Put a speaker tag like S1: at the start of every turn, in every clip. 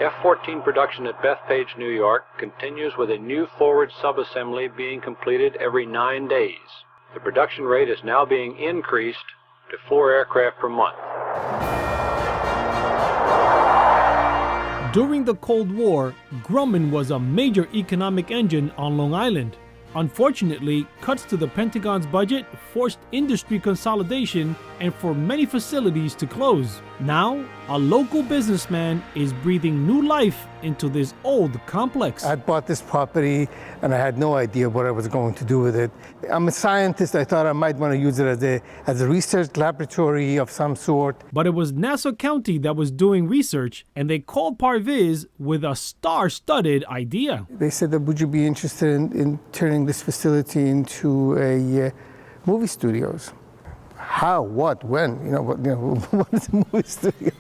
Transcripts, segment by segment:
S1: F-14 production at Bethpage, New York continues with a new forward subassembly being completed every 9 days. The production rate is now being increased to 4 aircraft per month.
S2: During the Cold War, Grumman was a major economic engine on Long Island. Unfortunately, cuts to the Pentagon's budget forced industry consolidation and for many facilities to close. Now, a local businessman is breathing new life into this old complex.
S3: I bought this property and I had no idea what I was going to do with it. I'm a scientist. I thought I might want to use it as a research laboratory of some sort.
S2: But it was Nassau County that was doing research, and they called Parviz with a star-studded idea.
S3: They said, that, would you be interested in turning this facility into a movie studios? How, what, when, what is a movie studio?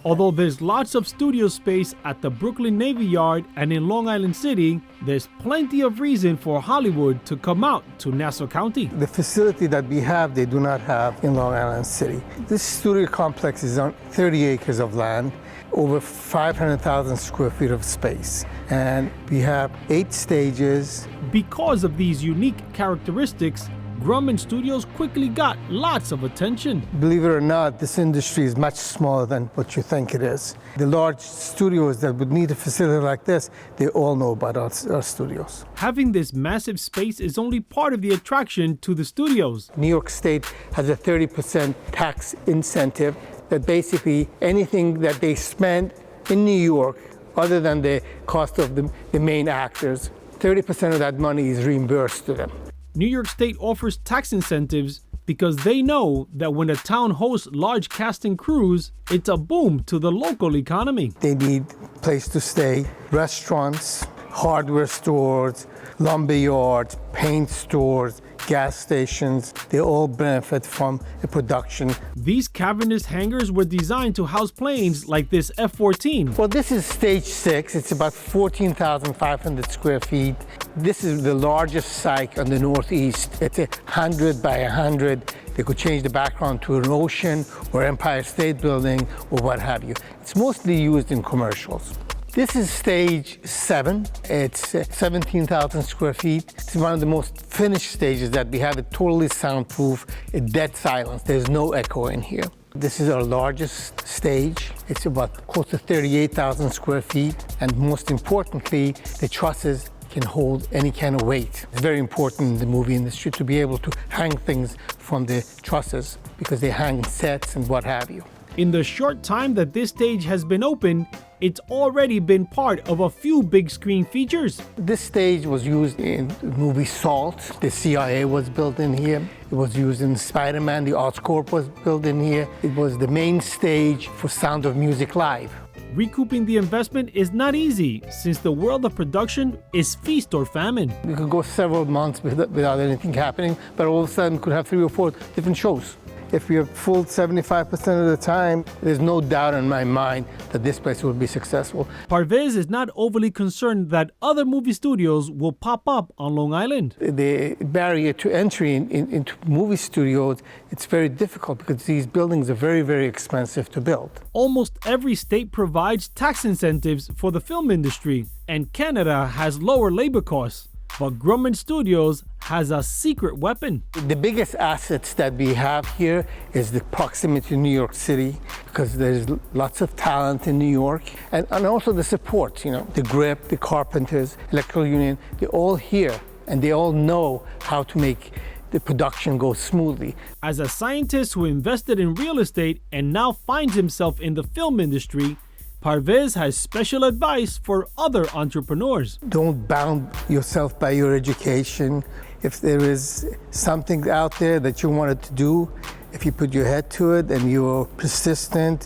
S2: Although there's lots of studio space at the Brooklyn Navy Yard and in Long Island City, there's plenty of reason for Hollywood to come out to Nassau County.
S3: The facility that we have, they do not have in Long Island City. This studio complex is on 30 acres of land, over 500,000 square feet of space. And we have 8 stages.
S2: Because of these unique characteristics, Grumman Studios quickly got lots of attention.
S3: Believe it or not, this industry is much smaller than what you think it is. The large studios that would need a facility like this, they all know about our studios.
S2: Having this massive space is only part of the attraction to the studios.
S3: New York State has a 30% tax incentive that basically anything that they spend in New York, other than the cost of the main actors, 30% of that money is reimbursed to them.
S2: New York State offers tax incentives because they know that when a town hosts large cast and crews, it's a boom to the local economy.
S3: They need a place to stay, restaurants, hardware stores, lumber yards, paint stores, gas stations. They all benefit from the production.
S2: These cavernous hangars were designed to house planes like this F-14.
S3: Well, this is stage 6. It's about 14,500 square feet. This is the largest site on the Northeast. It's 100 by 100. They could change the background to an ocean or Empire State Building or what have you. It's mostly used in commercials. This is stage 7. It's 17,000 square feet. It's one of the most finished stages that we have. It's totally soundproof, dead silence. There's no echo in here. This is our largest stage. It's about close to 38,000 square feet. And most importantly, the trusses can hold any kind of weight. It's very important in the movie industry to be able to hang things from the trusses because they hang sets and what have you.
S2: In the short time that this stage has been open, it's already been part of a few big screen features.
S3: This stage was used in the movie Salt. The CIA was built in here. It was used in Spiderman. The Oscorp was built in here. It was the main stage for Sound of Music Live.
S2: Recouping the investment is not easy, since the world of production is feast or famine.
S3: We could go several months without anything happening, but all of a sudden we could have 3 or 4 different shows. If we are full 75% of the time, there's no doubt in my mind that this place will be successful.
S2: Parviz is not overly concerned that other movie studios will pop up on Long Island.
S3: The barrier to entry into movie studios, it's very difficult because these buildings are very, very expensive to build.
S2: Almost every state provides tax incentives for the film industry, and Canada has lower labor costs. But Grumman Studios has a secret weapon.
S3: The biggest assets that we have here is the proximity to New York City, because there's lots of talent in New York, and also the support, the grip, the carpenters, electrical union, they're all here, and they all know how to make the production go smoothly.
S2: As a scientist who invested in real estate and now finds himself in the film industry, Parviz has special advice for other entrepreneurs.
S3: Don't bound yourself by your education. If there is something out there that you wanted to do, if you put your head to it and you're persistent,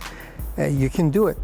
S3: you can do it.